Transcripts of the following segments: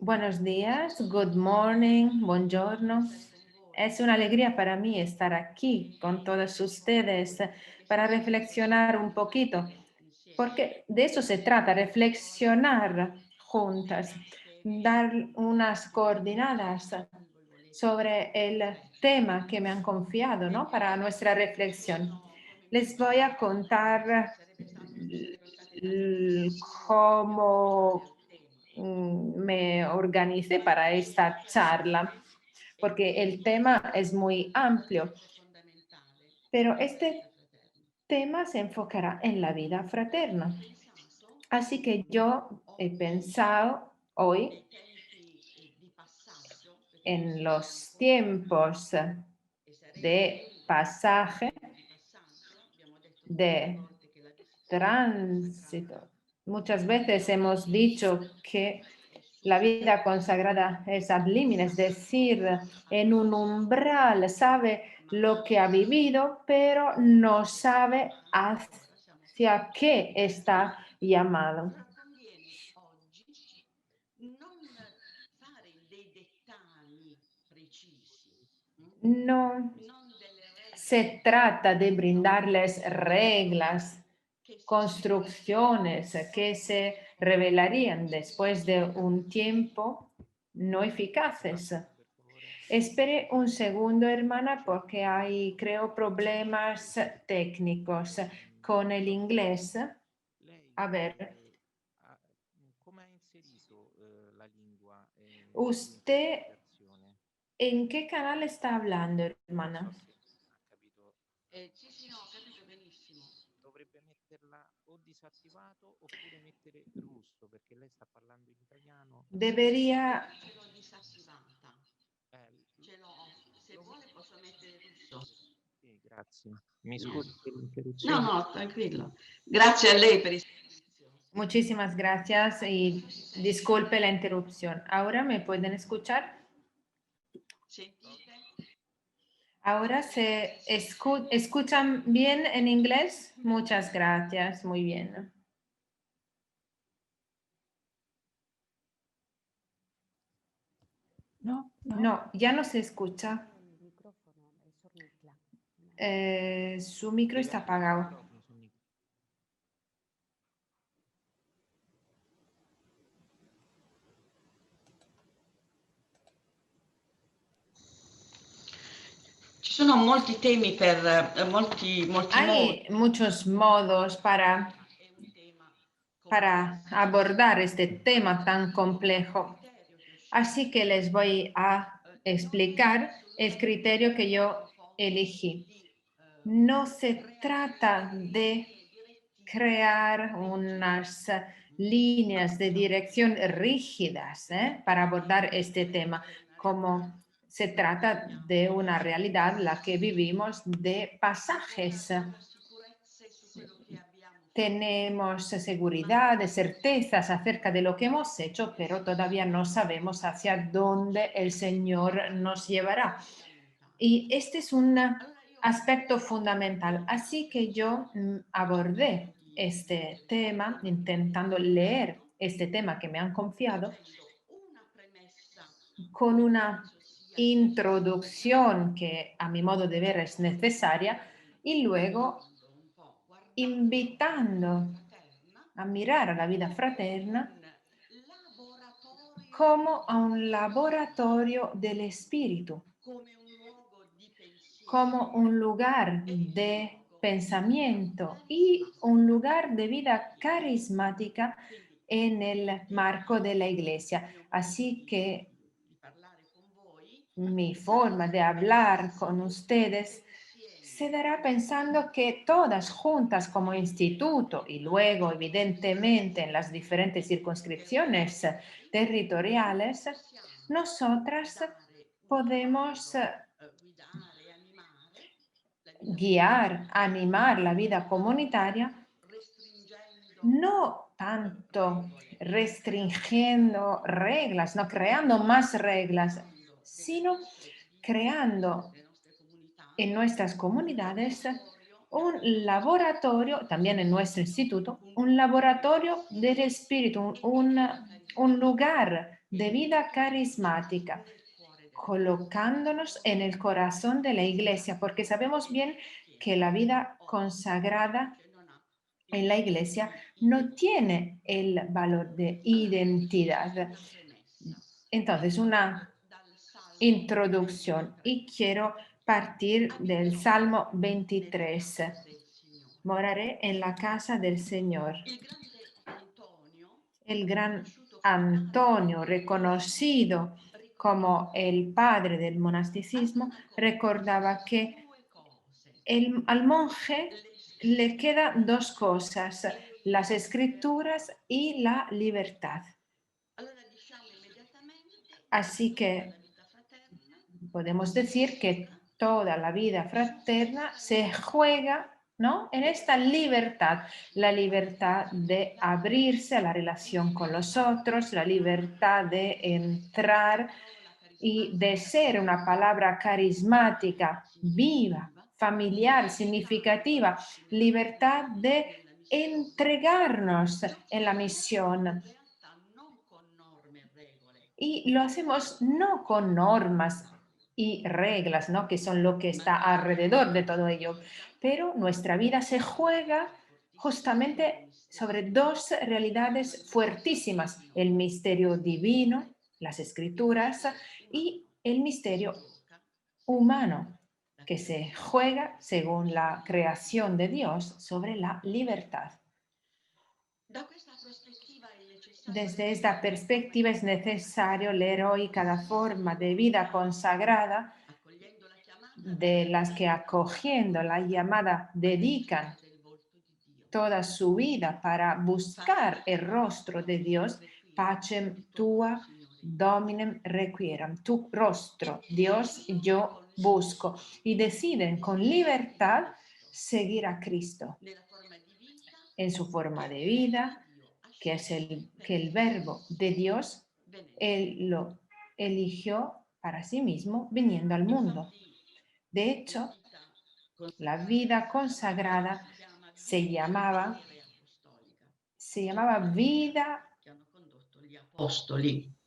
Buenos días, good morning, buongiorno. Es una alegría para mí estar aquí con todos ustedes para reflexionar un poquito, porque de eso se trata, reflexionar juntas, dar unas coordenadas sobre el tema que me han confiado, ¿no? Para nuestra reflexión. Les voy a contar cómo me organicé para esta charla, porque el tema es muy amplio, pero este tema se enfocará en la vida fraterna. Así que yo he pensado hoy en los tiempos de pasaje, de tránsito. Muchas veces hemos dicho que la vida consagrada es ad limina, es decir, en un umbral, sabe lo que ha vivido, pero no sabe hacia qué está llamado. No se trata de brindarles reglas, construcciones que se revelarían después de un tiempo no eficaces. Espere un segundo, hermana, porque hay, creo, problemas técnicos con el inglés. A ver, ¿usted en qué canal está hablando, hermana? Debería. No, no, tranquillo. Grazie a lei per il Muchísimas gracias y disculpe la interrupción. ¿Ahora me pueden escuchar? sentite. ¿Ahora se escuchan bien en inglés? Muchas gracias, muy bien. No, ya no se escucha. Su micro está apagado. Ci sono molti temi per molti modi. Hay muchos modos para abordar este tema tan complejo. Así que les voy a explicar el criterio que yo elegí. No se trata de crear unas líneas de dirección rígidas para abordar este tema, como se trata de una realidad, la que vivimos, de pasajes. Tenemos seguridad, certezas acerca de lo que hemos hecho, pero todavía no sabemos hacia dónde el Señor nos llevará. Y este es un aspecto fundamental. Así que yo abordé este tema intentando leer este tema que me han confiado con una introducción que a mi modo de ver es necesaria y luego invitando a mirar a la vida fraterna como a un laboratorio del espíritu, como un lugar de pensamiento y un lugar de vida carismática en el marco de la iglesia. Así que mi forma de hablar con ustedes se dará pensando que todas juntas como instituto y luego evidentemente en las diferentes circunscripciones territoriales, nosotras podemos guiar, animar la vida comunitaria, no tanto restringiendo reglas, no creando más reglas, sino creando en nuestras comunidades un laboratorio, también en nuestro instituto, un laboratorio del espíritu, un lugar de vida carismática, colocándonos en el corazón de la iglesia, porque sabemos bien que la vida consagrada en la iglesia no tiene el valor de identidad. Entonces, una introducción y quiero partir del Salmo 23. Moraré en la casa del Señor. El gran Antonio, reconocido como el padre del monasticismo, recordaba que al monje le quedan dos cosas, las escrituras y la libertad. Así que podemos decir que toda la vida fraterna se juega, ¿no?, en esta libertad, la libertad de abrirse a la relación con los otros, la libertad de entrar y de ser una palabra carismática, viva, familiar, significativa, libertad de entregarnos en la misión. Y lo hacemos no con normas y reglas, ¿no?, que son lo que está alrededor de todo ello, pero nuestra vida se juega justamente sobre dos realidades fuertísimas, el misterio divino, las escrituras, y el misterio humano, que se juega según la creación de Dios sobre la libertad. Desde esta perspectiva es necesario leer hoy cada forma de vida consagrada de las que, acogiendo la llamada, dedican toda su vida para buscar el rostro de Dios. Pacem tua dominem requieram. Tu rostro, Dios, yo busco. Y deciden con libertad seguir a Cristo en su forma de vida, que es que el verbo de Dios, Él lo eligió para sí mismo viniendo al mundo. De hecho, la vida consagrada se llamaba vida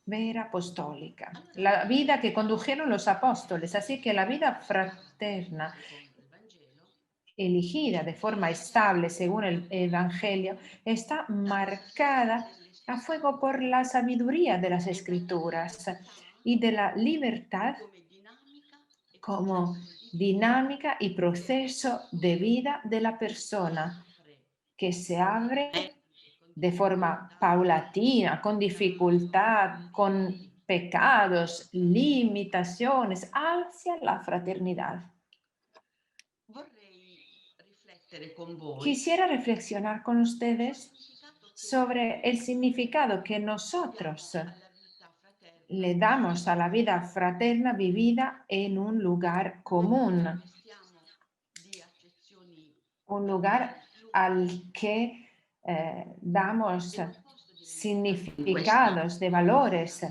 vera apostólica, la vida que condujeron los apóstoles. Así que la vida fraterna, elegida de forma estable según el Evangelio, está marcada a fuego por la sabiduría de las Escrituras y de la libertad como dinámica y proceso de vida de la persona que se abre de forma paulatina, con dificultad, con pecados, limitaciones, hacia la fraternidad. Quisiera reflexionar con ustedes sobre el significado que nosotros le damos a la vida fraterna vivida en un lugar común, un lugar al que damos significados de valores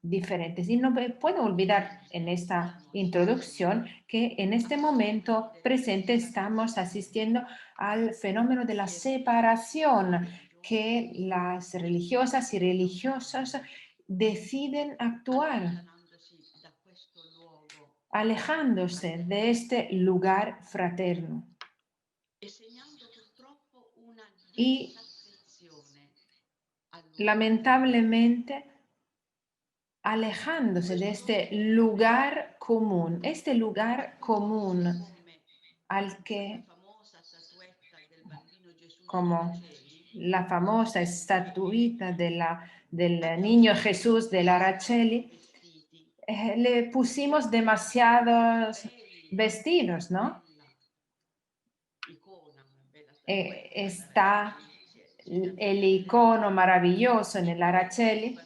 diferentes. Y no puedo olvidar en esta introducción que en este momento presente estamos asistiendo al fenómeno de la separación, que las religiosas y religiosos deciden actuar, alejándose de este lugar fraterno. Y lamentablemente alejándose de este lugar común al que, como la famosa estatuita del niño Jesús de Araceli, le pusimos demasiados vestidos, ¿no? Está el icono maravilloso en el Araceli,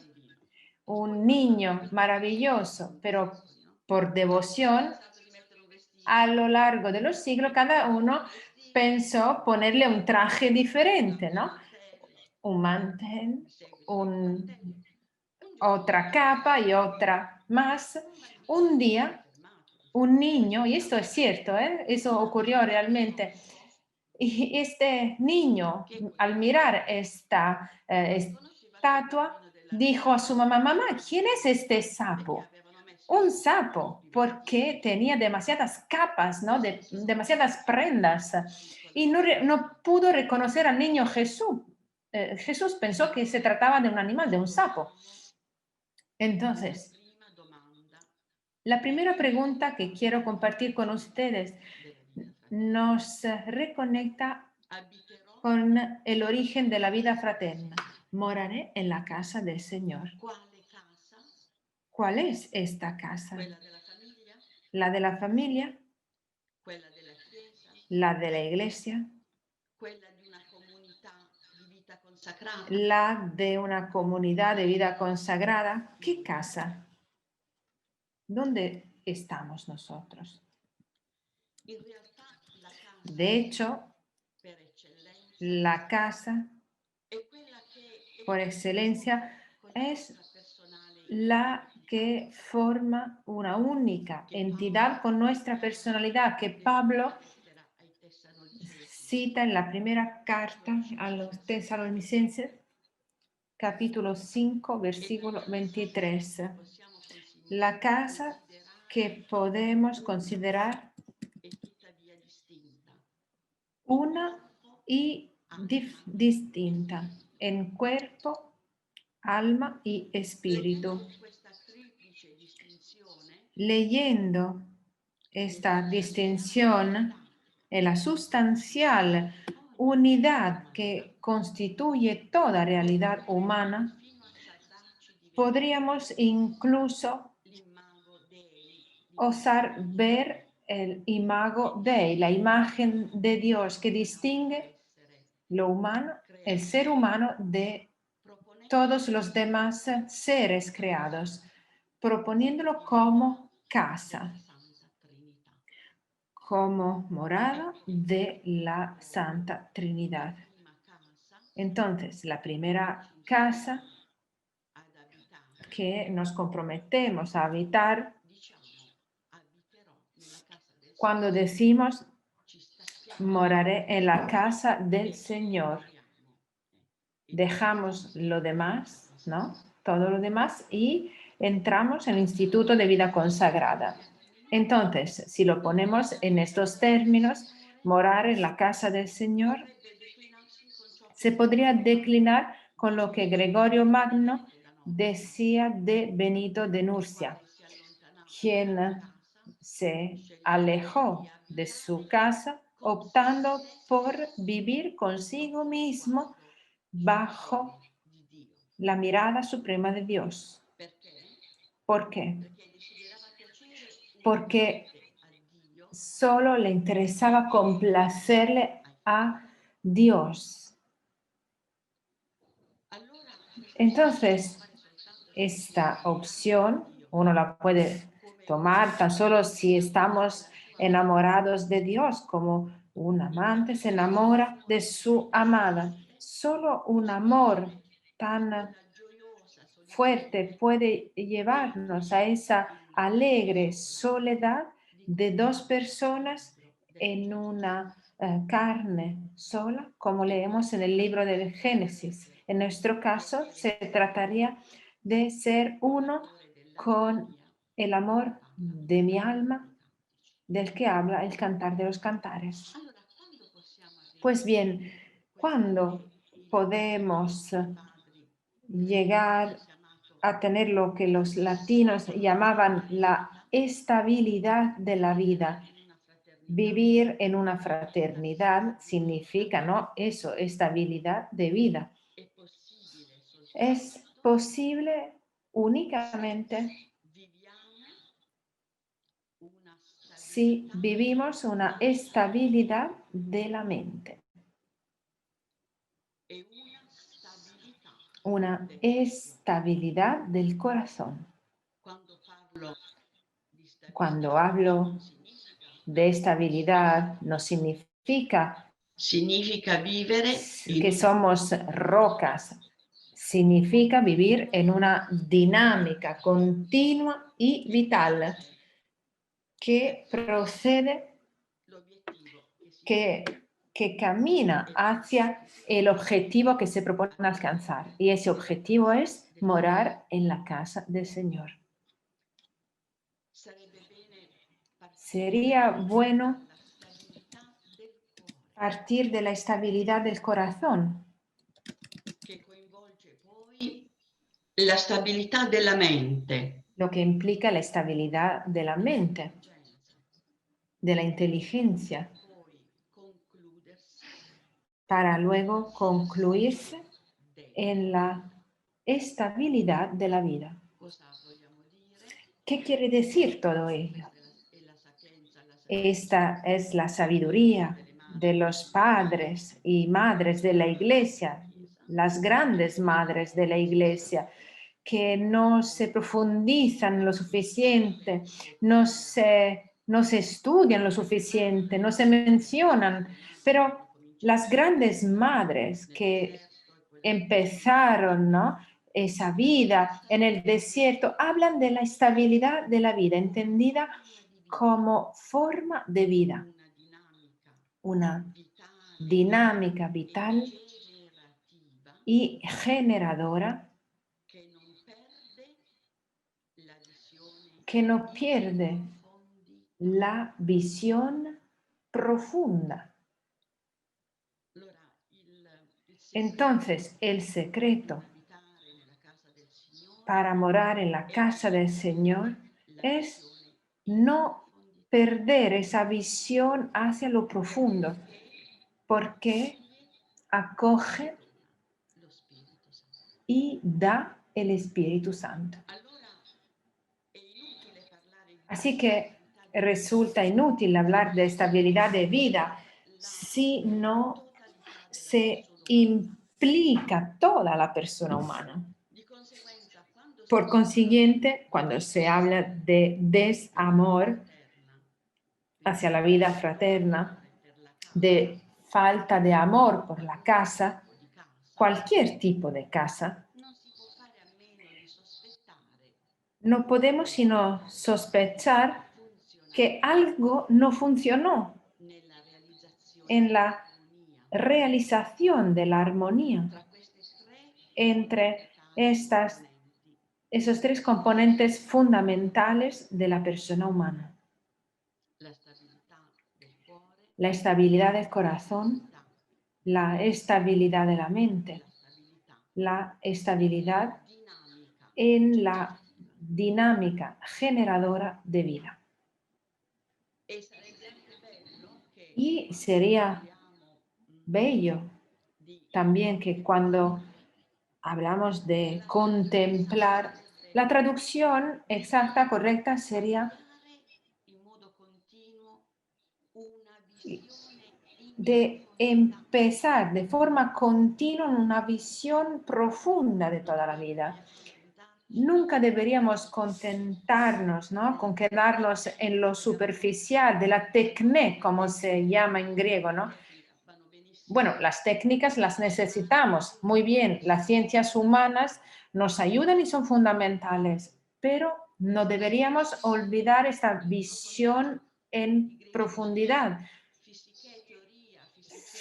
un niño maravilloso, pero por devoción, a lo largo de los siglos, cada uno pensó ponerle un traje diferente, ¿no? Un mantel, otra capa y otra más. Un día, un niño, y esto es cierto, eso ocurrió realmente, y este niño, al mirar esta estatua, dijo a su mamá, mamá, ¿quién es este sapo? Un sapo, porque tenía demasiadas capas, ¿no? Demasiadas prendas y no pudo reconocer al niño Jesús. Jesús pensó que se trataba de un animal, de un sapo. Entonces, la primera pregunta que quiero compartir con ustedes nos reconecta con el origen de la vida fraterna. Moraré en la casa del Señor. ¿Cuál es esta casa? La de la familia, la de la iglesia, la de una comunidad de vida consagrada. ¿Qué casa? ¿Dónde estamos nosotros? De hecho, la casa por excelencia es la que forma una única entidad con nuestra personalidad que Pablo cita en la primera carta a los tesalonicenses, capítulo 5, versículo 23. La casa que podemos considerar una y distinta en cuerpo, alma y espíritu. Leyendo esta distinción en la sustancial unidad que constituye toda realidad humana, podríamos incluso osar ver el imago Dei, la imagen de Dios que distingue lo humano, el ser humano de todos los demás seres creados, proponiéndolo como casa, como morada de la Santa Trinidad. Entonces, la primera casa que nos comprometemos a habitar, cuando decimos moraré en la casa del Señor, dejamos lo demás, ¿no? Todo lo demás y entramos en el Instituto de Vida Consagrada. Entonces, si lo ponemos en estos términos, morar en la casa del Señor, se podría declinar con lo que Gregorio Magno decía de Benito de Nursia, quien se alejó de su casa optando por vivir consigo mismo bajo la mirada suprema de Dios. ¿Por qué? Porque solo le interesaba complacerle a Dios. Entonces, esta opción uno la puede tomar tan solo si estamos enamorados de Dios, como un amante se enamora de su amada. Solo un amor tan fuerte puede llevarnos a esa alegre soledad de dos personas en una carne sola, como leemos en el libro del Génesis. En nuestro caso, se trataría de ser uno con el amor de mi alma, del que habla el Cantar de los Cantares. Pues bien, ¿cuándo podemos llegar a tener lo que los latinos llamaban la estabilidad de la vida? Vivir en una fraternidad significa, ¿no? Eso, estabilidad de vida. Es posible únicamente si vivimos una estabilidad de la mente, una estabilidad del corazón. Cuando hablo de estabilidad, no significa vivere que somos rocas, significa vivir en una dinámica continua y vital que procede, que que camina hacia el objetivo que se propone alcanzar. Y ese objetivo es morar en la casa del Señor. Sería bueno partir de la estabilidad del corazón, che coinvolge poi la stabilità della mente, lo que implica la estabilidad de la mente, de la inteligencia, poi concludersi para luego concluirse en la estabilidad de la vida. cosa vogliamo dire? ¿Qué quiere decir todo ello? Questa è la sapienza, Esta es la sabiduría de los padres y madres de la Iglesia, las grandes madres de la Iglesia, que no se profundizan lo suficiente, no se estudian lo suficiente, no se mencionan, pero las grandes madres que empezaron, ¿no?, esa vida en el desierto, hablan de la estabilidad de la vida, entendida como forma de vida, una dinámica vital generativa y generadora che non perde la visione que no pierde profondi. la visión profunda. Allora, il Entonces, el secreto abitare nella casa del Signore para morar en la casa del Señor la es visione in no profondità, perder esa visión hacia lo profundo, porque acoge lo Spirito Santo. y da el Espíritu Santo. Allora è inutile parlare di Así que resulta inútil hablar de estabilidad de vida si no se implica toda la persona humana. di conseguenza quando si Por consiguiente, cuando se habla de desamor eterna hacia la vida fraterna, per la casa de falta de amor por la casa, o di casa, cualquier tipo de casa, non si può fare a meno di sospettare no podemos sino sospechar funziona que algo no funcionó nella realizzazione en la dell'armonia realización de la armonía tra queste tre entre componenti, esos tres componentes fundamentales de la persona humana. la stabilità del cuore, La estabilidad del corazón, la estabilidad de la mente, la stabilità la estabilidad dinamica. en la dinámica generadora de vida. E sarebbe anche bello che Y sería parliamo bello di también que cuando hablamos de contemplar, la traducción exacta, correcta, sería in modo continuo una visione de empezar de forma continua en una visión profunda de toda la vida. Nunca deberíamos contentarnos, ¿no?, con quedarnos en lo superficial, de la tecné, como se llama en griego, ¿no? vanno benissimo. Bueno, las técnicas las necesitamos, muy bien, las ciencias humanas nos ayudan y son fundamentales, pero no deberíamos olvidar esta visión en profundidad. Fisiche, teoria,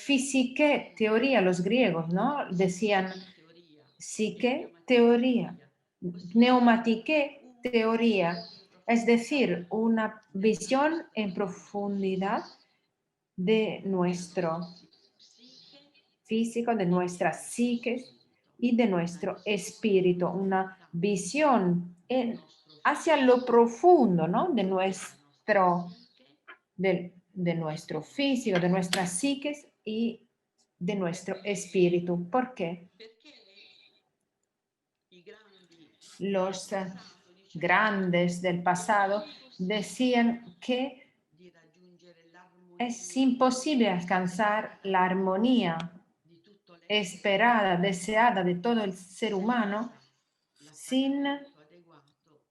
Fisique, teoría, los griegos, ¿no? Decían teoria, psique, teoría, neumatique, teoría, es decir, una visión en profundidad de nuestro psiche físico, de nuestra psique y de nuestro espíritu, una visión hacia lo profundo, ¿no?, de nuestro físico, de nuestra psique y de nuestro espíritu. ¿Por qué? perché i grandi Los grandes del pasado decían que di raggiungere l'armonia es imposible alcanzar la armonía di tutto esperada, deseada de todo el ser humano sin adeguato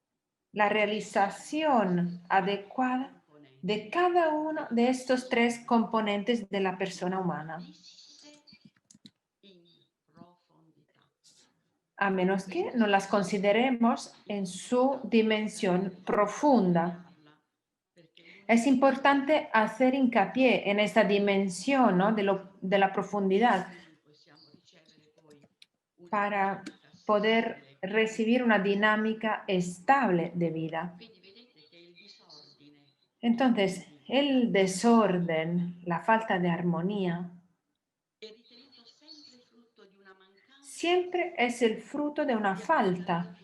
la realización adecuada de cada uno de estos tres componentes de la persona humana, in profondità. a menos que no las consideremos en su dimensión profunda. Es importante hacer hincapié en esta dimensión, ¿no?, de la profundidad para poder recibir una dinámica estable de vida. Entonces, el desorden, la falta de armonía, siempre es el fruto de una falta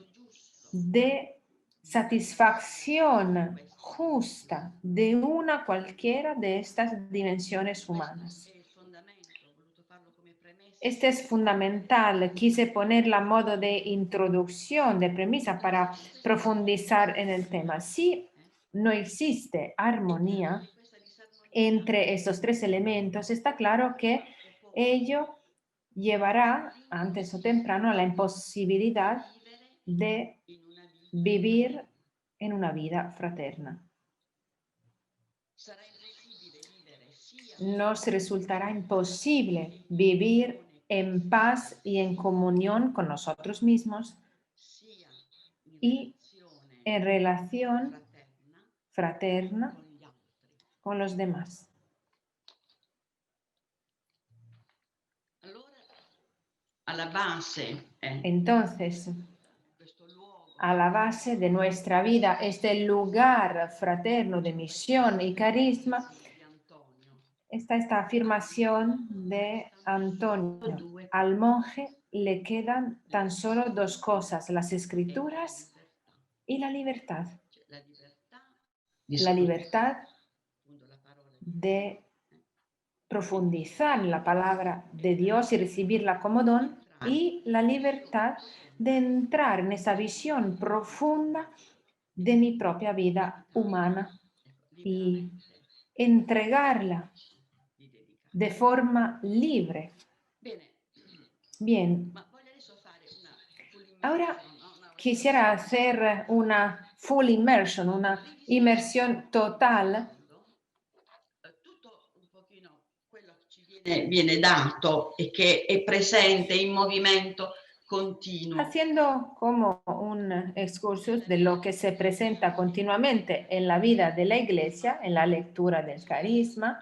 de satisfacción justa de una cualquiera de estas dimensiones humanas. Este es fundamental. Quise ponerla a modo de introducción, de premisa para profundizar en el tema. Si no existe armonía entre estos tres elementos, está claro que ello llevará, antes o temprano, a la imposibilidad de vivir en una vida fraterna. Nos resultará imposible vivir en paz y en comunión con nosotros mismos y en relación fraterna con los demás. Entonces, a la base de nuestra vida, este lugar fraterno de misión y carisma, está esta afirmación de Antonio. Al monje le quedan tan solo dos cosas, las escrituras y la libertad. La libertad de profundizar en la palabra de Dios y recibirla como don, y la libertad de entrar en esa visión profunda de mi propia vida humana y entregarla de forma libre. Bien, ahora quisiera hacer una full immersion, una inmersión total. Viene dato e che è presente in movimento continuo. Haciendo como un excursus de lo que se presenta continuamente en la vida de la Iglesia, en la lectura del carisma,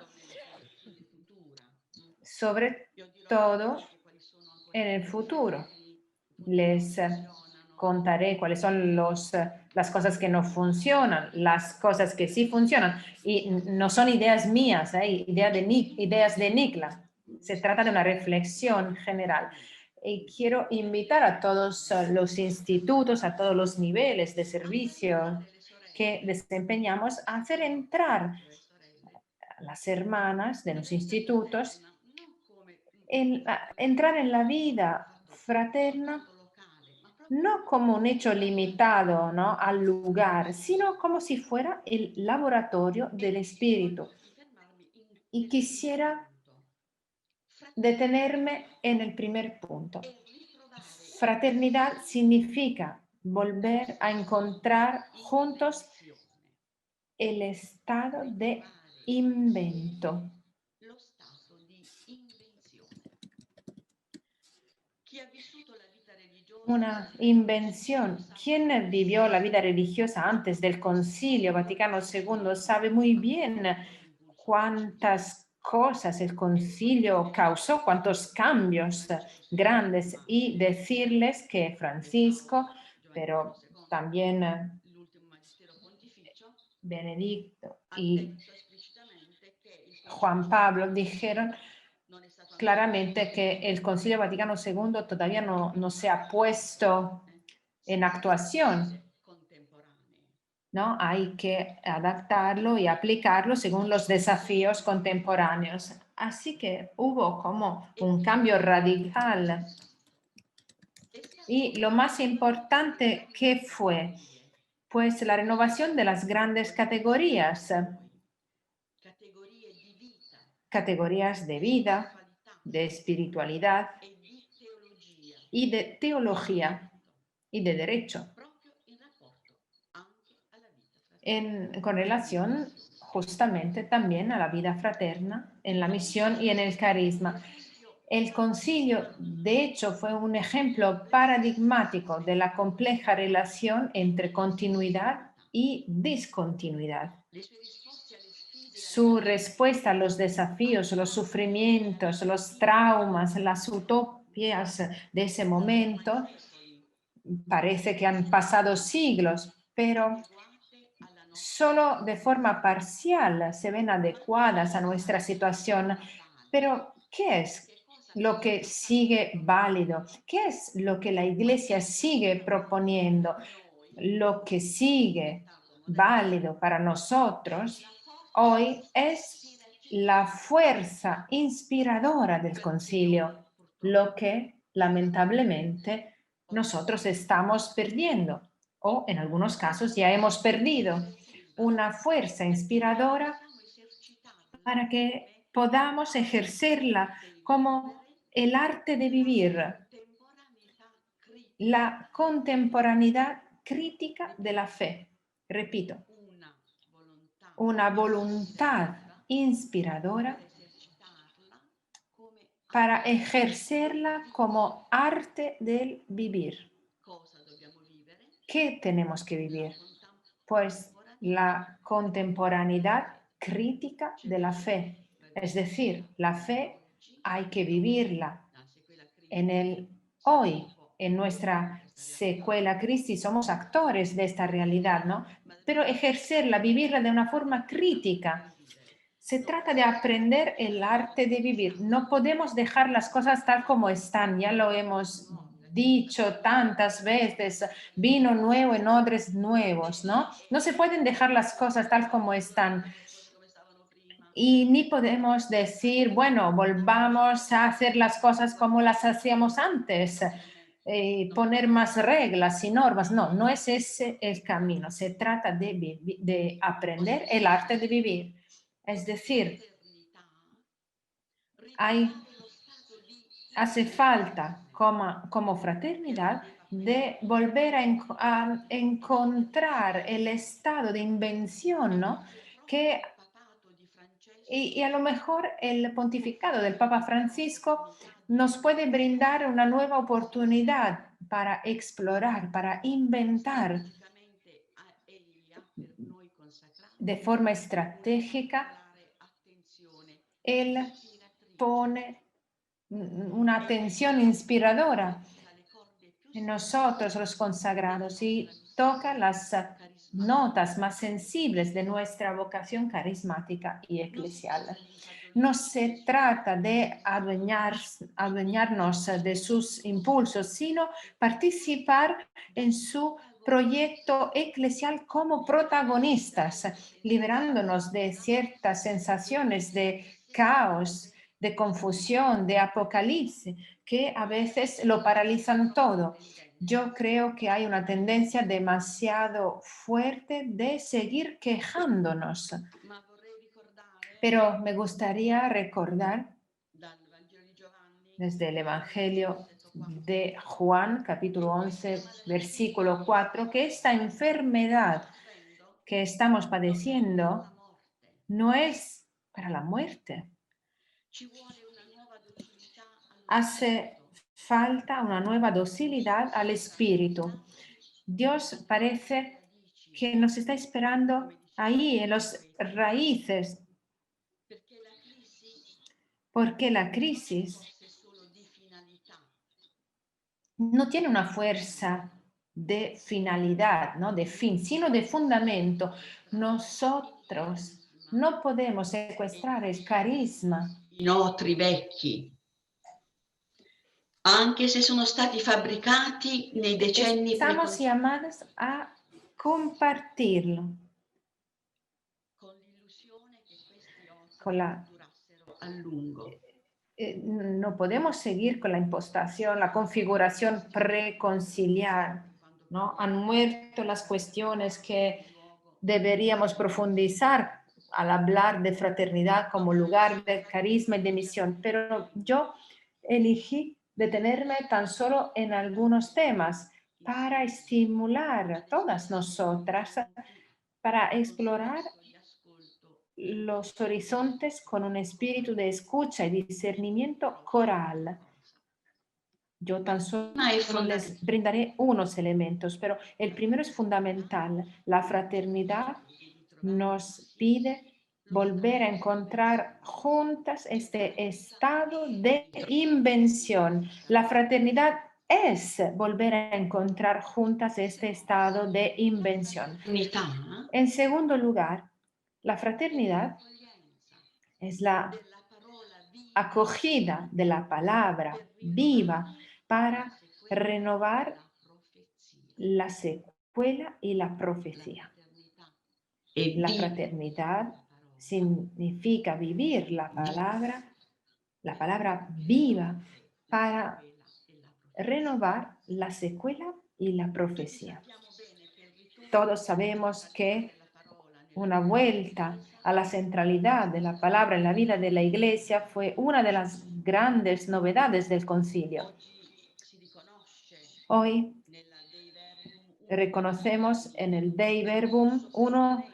sobre todo en el futuro. Les contaré cuáles son las cosas que no funcionan, las cosas que sí funcionan. Y no son ideas mías, ideas de Niklas. Se trata de una reflexión general. Y quiero invitar a todos los institutos, a todos los niveles de servicio que desempeñamos, a hacer entrar a las hermanas de los institutos, entrar en la vida fraterna, no como un hecho limitado, ¿no?, al lugar, sino como si fuera el laboratorio del espíritu. Y quisiera detenerme en el primer punto. Fraternidad significa volver a encontrar juntos el estado de invento. Una invención. Quien vivió la vida religiosa antes del Concilio Vaticano II sabe muy bien cuántas cosas el concilio causó, cuántos cambios grandes, y decirles que Francisco, pero también Benedicto y Juan Pablo dijeron claramente que el Concilio Vaticano II todavía no se ha puesto en actuación, ¿no? Hay que adaptarlo y aplicarlo según los desafíos contemporáneos. Así que hubo como un cambio radical. Y lo más importante, ¿qué fue? Pues la renovación de las grandes categorías de vida, de espiritualidad y de teología y de derecho, con relación justamente también a la vida fraterna, en la misión y en el carisma. El concilio, de hecho, fue un ejemplo paradigmático de la compleja relación entre continuidad y discontinuidad. su respuesta a los desafíos, los sufrimientos, los traumas, las utopías de ese momento. Parece que han pasado siglos, pero solo de forma parcial se ven adecuadas a nuestra situación. Pero, ¿qué es lo que sigue válido? ¿Qué es lo que la Iglesia sigue proponiendo? Lo que sigue válido para nosotros hoy es la fuerza inspiradora del concilio, lo que lamentablemente nosotros estamos perdiendo o en algunos casos ya hemos perdido una fuerza inspiradora para que podamos ejercerla como el arte de vivir, la contemporaneidad crítica de la fe. Repito, una voluntad inspiradora para ejercerla como arte del vivir. ¿Qué tenemos que vivir? Pues la contemporaneidad crítica de la fe. Es decir, la fe hay que vivirla en el hoy, en nuestra secuela Christi, somos actores de esta realidad, ¿no? Pero ejercerla, vivirla de una forma crítica. Se trata de aprender el arte de vivir. No podemos dejar las cosas tal como están, ya lo hemos dicho tantas veces, vino nuevo en odres nuevos, ¿no? No se pueden dejar las cosas tal como están. Y ni podemos decir, bueno, volvamos a hacer las cosas como las hacíamos antes, poner más reglas y normas. No, no es ese el camino. Se trata de aprender el arte de vivir. Es decir, hace falta como fraternidad de volver a encontrar el estado de invención, ¿no? Que y a lo mejor el pontificado del Papa Francisco nos puede brindar una nueva oportunidad para explorar, para inventar de forma estratégica. Él pone una atención inspiradora en nosotros los consagrados y toca las notas más sensibles de nuestra vocación carismática y eclesial. No se trata de adueñarnos de sus impulsos, sino participar en su proyecto eclesial como protagonistas, liberándonos de ciertas sensaciones de caos, de confusión, de apocalipsis, que a veces lo paralizan todo. Yo creo que hay una tendencia demasiado fuerte de seguir quejándonos, pero me gustaría recordar desde el Evangelio de Juan, capítulo 11, versículo 4, que esta enfermedad que estamos padeciendo no es para la muerte. Hace falta una nueva docilidad al Espíritu. Dios parece que nos está esperando ahí, en las raíces, porque la crisis no tiene una fuerza de finalidad, ¿no? De fin, sino de fundamento. Nosotros no podemos secuestrar el carisma. I nostri vecchi, anche se sono stati fabbricati nei decenni Estamos llamados a compartirlo con l'illusione che questi con la durassero a lungo. no podemos seguir con la impostación, la configuración preconciliar, ¿no? Han muerto las cuestiones que deberíamos profundizar al hablar de fraternidad como lugar de carisma y de misión, pero yo elegí detenerme tan solo en algunos temas para estimular a todas nosotras, para explorar los horizontes con un espíritu de escucha y discernimiento coral. Yo tan solo les brindaré unos elementos, pero el primero es fundamental. La fraternidad nos pide volver a encontrar juntas este estado de invención. La fraternidad es volver a encontrar juntas este estado de invención. Unità En segundo lugar, la fraternidad es la acogida de la palabra viva para renovar la secuela y la profecía. e La vivere fraternidad significa vivir la palabra viva para renovar la secuela y la profecía. Todos sabemos que una vuelta a la centralidad de la palabra en la vida de la Iglesia fue una de las grandes novedades del concilio. Hoy reconocemos en el Dei Verbum uno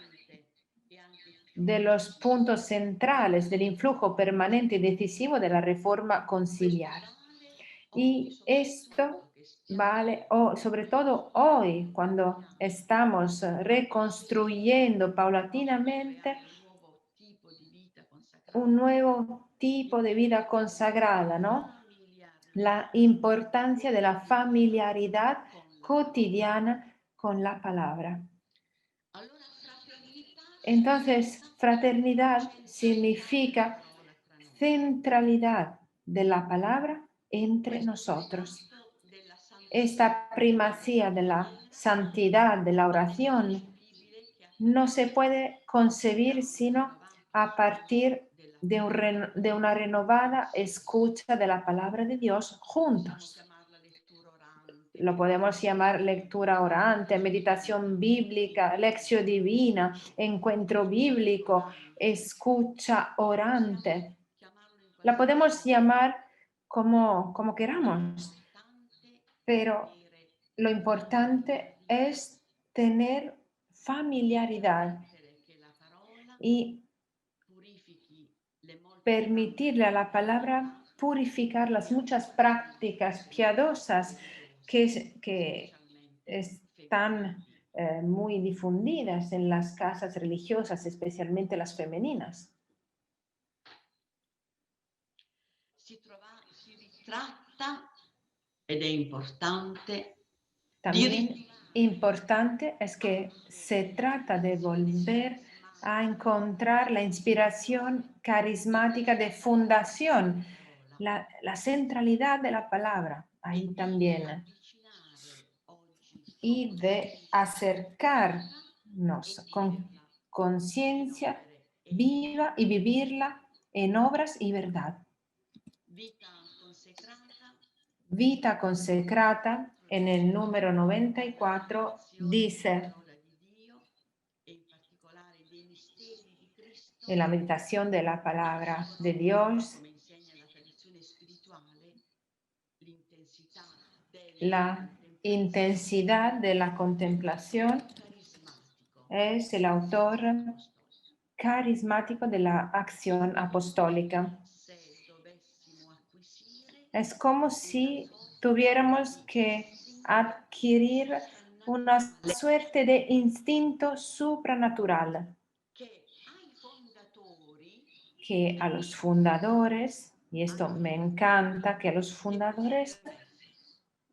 de los puntos centrales del influjo permanente y decisivo de la reforma conciliar. Y esto vale sobre todo hoy, cuando estamos reconstruyendo paulatinamente un nuevo tipo de vida consagrada, ¿no? La importancia de la familiaridad cotidiana con la palabra. Entonces, fraternidad significa centralidad de la palabra entre nosotros. Esta primacía de la santidad de la oración no se puede concebir sino a partir de una renovada escucha de la palabra de Dios juntos. Lo podemos llamar lectura orante, meditación bíblica, lección divina, encuentro bíblico, escucha orante. La podemos llamar como queramos, pero lo importante es tener familiaridad y permitirle a la palabra purificar las muchas prácticas piadosas que están muy difundidas en las casas religiosas, especialmente las femeninas. si ritratta ed è importante También importante es que se trata de volver a encontrar la inspiración carismática de fundación, la centralidad de la palabra, ahí también, y de acercarnos con conciencia viva y vivirla en obras y verdad. Vita consecrata, en el número 94, dice: en la meditación de la palabra de Dios, la intensidad de la contemplación es el autor carismático de la acción apostólica. Es como si tuviéramos que adquirir una suerte de instinto supranatural que a los fundadores, y esto me encanta, que a los fundadores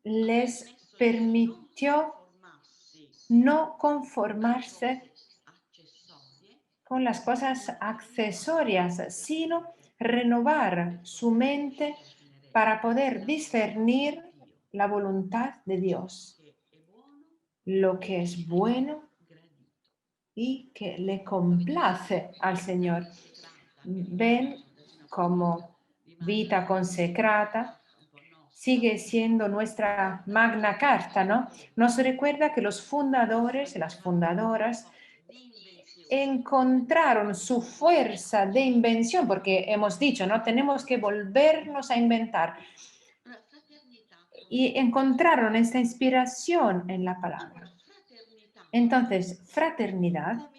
les permitió no conformarse con las cosas accesorias, sino renovar su mente para poder discernir la voluntad de Dios, lo que es bueno y que le complace al Señor. Ven como Vita consecrata sigue siendo nuestra magna carta, ¿no? Nos recuerda que los fundadores y las fundadoras encontraron su fuerza de invención, porque hemos dicho, ¿no? Tenemos que volvernos a inventar. Y encontraron esta inspiración en la palabra. Entonces, fraternidad,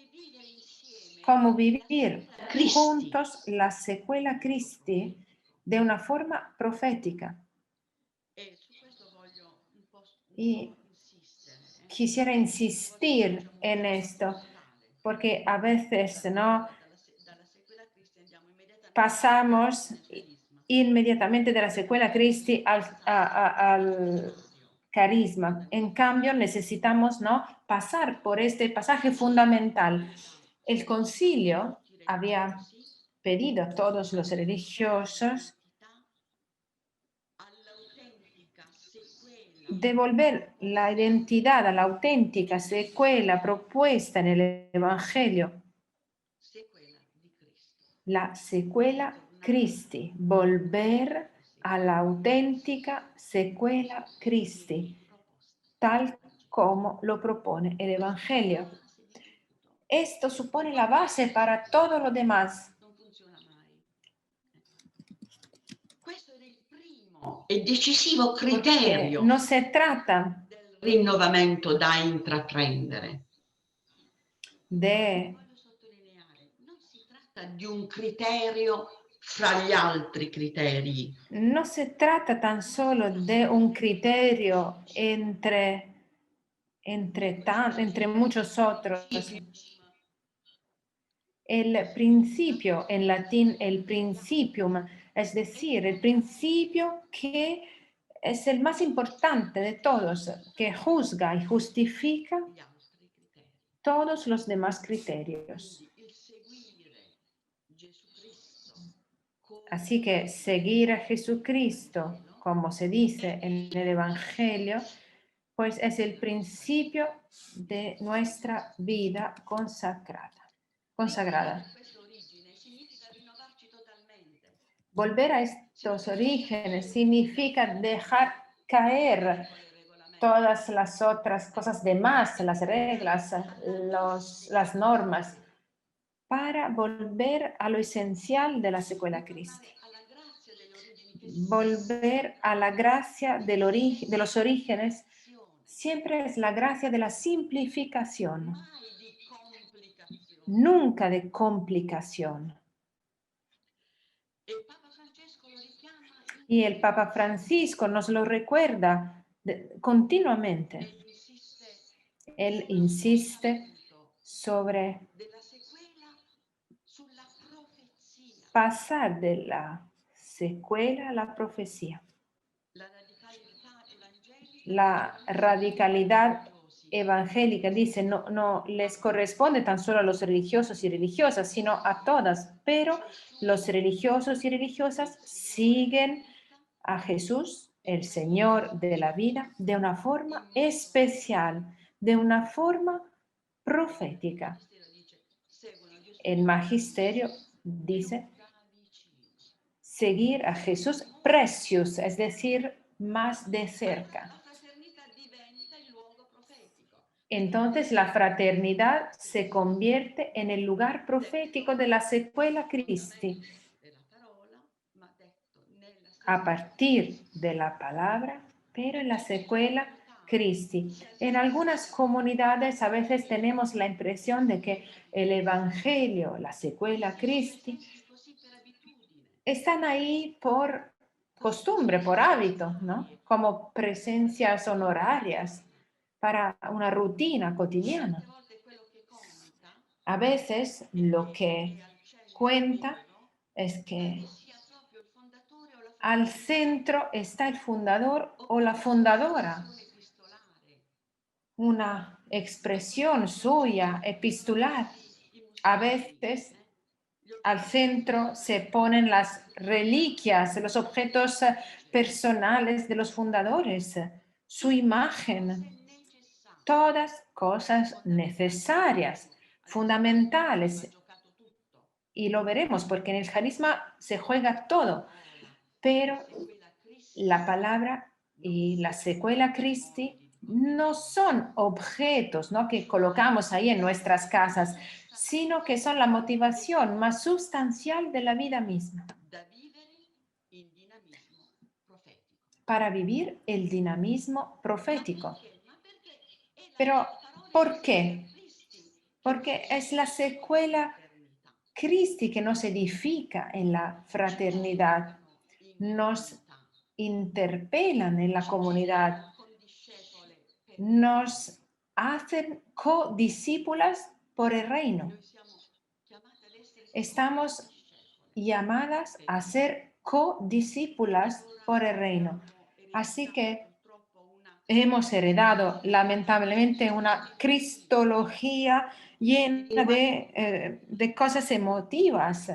como vivir juntos la secuela Christi de una forma profética. Y quisiera insistir en esto, porque a veces, ¿no?, pasamos inmediatamente de la secuela Christi al carisma. En cambio, necesitamos, ¿no?, pasar por este pasaje fundamental. El concilio había pedido a todos los religiosos devolver la identidad a la auténtica secuela propuesta en el Evangelio, la secuela Christi, volver a la auténtica secuela Christi, tal como lo propone el Evangelio. Esto supone la base para todo lo demás. E decisivo Porque criterio no se trata del rinnovamento da intraprendere. Voglio sottolineare, non si tratta di un criterio fra gli altri criteri. No se trata tan solo de un criterio entre muchos otros. El principio, en latín, el principium, es decir, el principio que es el más importante de todos, que juzga y justifica Gli altri criteri. todos los demás criterios. Quindi il seguire Gesù Cristo Así que seguir a Jesucristo, como se dice en el Evangelio, pues es el principio de nuestra vida consagrada. questa origine significa rinnovarci totalmente. Volver a estos orígenes significa dejar caer todas las otras cosas demás, las reglas, las normas, para volver a lo esencial de la secuela Christi. Volver a la gracia de los orígenes siempre es la gracia de la simplificación, nunca de complicación. Y el Papa Francisco nos lo recuerda continuamente. Él insiste sobre pasar de la secuela a la profecía. La radicalidad evangélica, dice, no les corresponde tan solo a los religiosos y religiosas, sino a todas, pero los religiosos y religiosas siguen a Jesús, el Señor de la vida, de una forma especial, de una forma profética. El magisterio dice seguir a Jesús precious, es decir, más de cerca. Entonces la fraternidad se convierte en el lugar profético de la secuela Christi, a partir de la palabra, pero en la secuela Christi. En algunas comunidades a veces tenemos la impresión de que el Evangelio, la secuela Christi, están ahí por costumbre, por hábito, ¿no? Como presencias honorarias para una rutina cotidiana. A veces lo que cuenta es que al centro está el fundador o la fundadora, una expresión suya, epistolar. A veces al centro se ponen las reliquias, los objetos personales de los fundadores, su imagen, todas cosas necesarias, fundamentales. Y lo veremos porque en el carisma se juega todo, pero la palabra y la secuela Christi no son objetos, ¿no?, que colocamos ahí en nuestras casas, sino que son la motivación más sustancial de la vida misma para vivir el dinamismo profético. Pero, ¿por qué? Porque es la secuela Christi que nos edifica en la fraternidad, nos interpelan en la comunidad, nos hacen codiscípulas por el reino. Estamos llamadas a ser codiscípulas por el reino. Así que hemos heredado lamentablemente una cristología llena de cosas emotivas,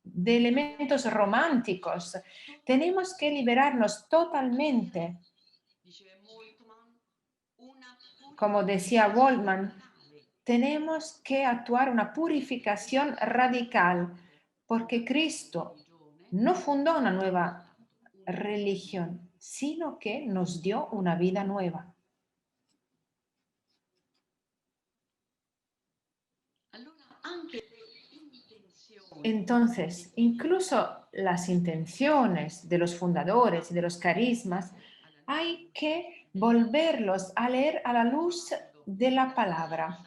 de elementos románticos. Tenemos que liberarnos totalmente. Como decía Waldman, tenemos que actuar una purificación radical, porque Cristo no fundó una nueva religión, sino que nos dio una vida nueva. Entonces, incluso las intenciones de los fundadores y de los carismas, hay que volverlos a leer a la luz de la palabra,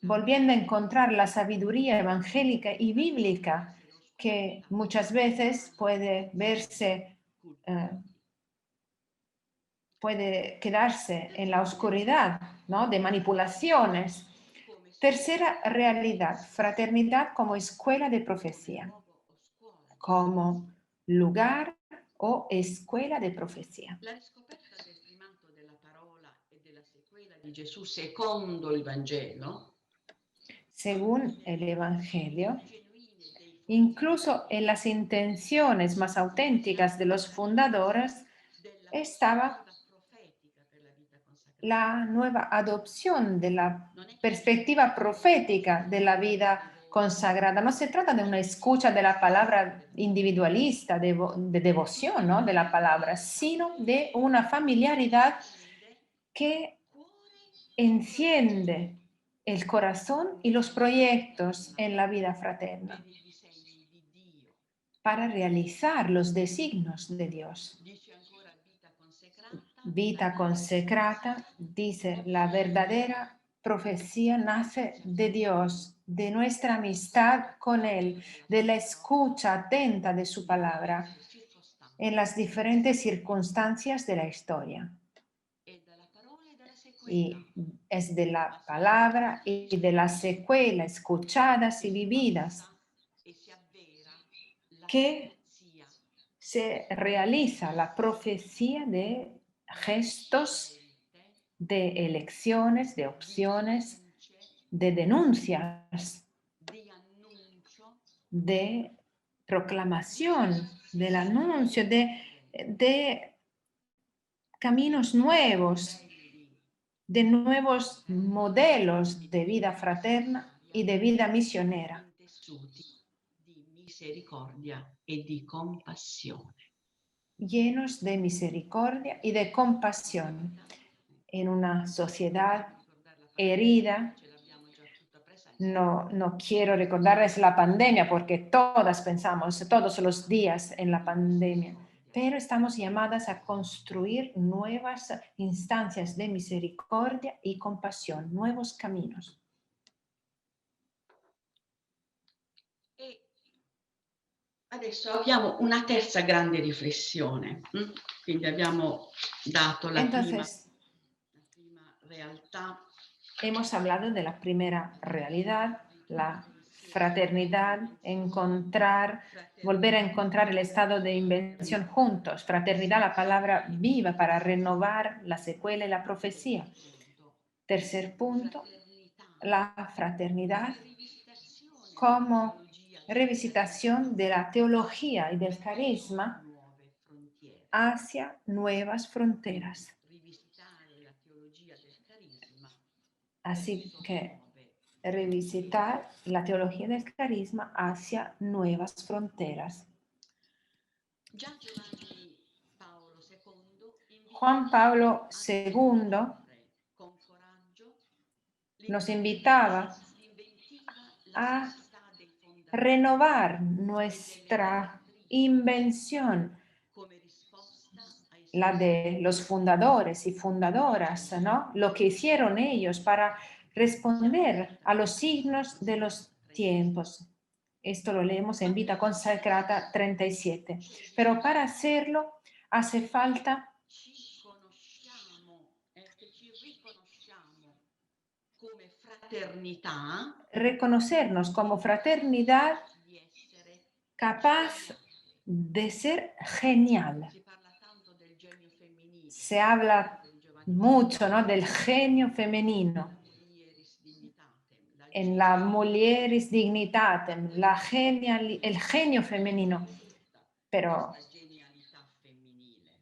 volviendo a encontrar la sabiduría evangélica y bíblica que muchas veces puede verse, puede quedarse en la oscuridad, ¿no? De manipulaciones. Tercera realidad, fraternidad como escuela de profecía, como lugar o escuela de profecía. La riscoperta del primato della parola e della sequela di Gesù secondo il Vangelo, según el Evangelio, incluso en las intenciones más auténticas de los fundadores, estaba la nueva adopción de la perspectiva profética de la vida consagrada. No se trata de una escucha de la palabra individualista, de devoción, ¿no? De la palabra, sino de una familiaridad que enciende el corazón y los proyectos en la vida fraterna para realizar los designios de Dios. Vita consecrata, dice, la verdadera profecía nace de Dios, de nuestra amistad con Él, de la escucha atenta de su palabra en las diferentes circunstancias de la historia. Y es de la palabra y de la secuela escuchadas y vividas que se realiza la profecía de gestos, de elecciones, de opciones, de denuncias, de proclamación, del anuncio, de caminos nuevos, de nuevos modelos de vida fraterna y de vida misionera. di misericordia e di compassione. Llenos de misericordia y de compasión en una sociedad herida. No quiero recordarles la pandemia porque todas pensamos todos los días en la pandemia, pero estamos llamadas a construir nuevas instancias de misericordia y compasión, nuevos caminos. Adesso abbiamo una terza grande riflessione. Quindi abbiamo dato la prima realtà. Hemos hablado de la primera realidad, la fraternidad, volver a encontrar el estado de invención juntos. Fraternidad, la palabra viva para renovar la secuela y la profecía. Tercer punto, la fraternidad como revisitación de la teología y del carisma hacia nuevas fronteras. Así que revisitar la teología del carisma hacia nuevas fronteras. Juan Pablo II nos invitaba a renovar nuestra invención, la de los fundadores y fundadoras, ¿no? Lo que hicieron ellos para responder a los signos de los tiempos. Esto lo leemos en Vita Consacrata 37. Pero para hacerlo hace falta reconocernos como fraternidad capaz de ser genial. Se habla mucho, ¿no?, del genio femenino. En la mulieris dignitatem, el genio femenino. Pero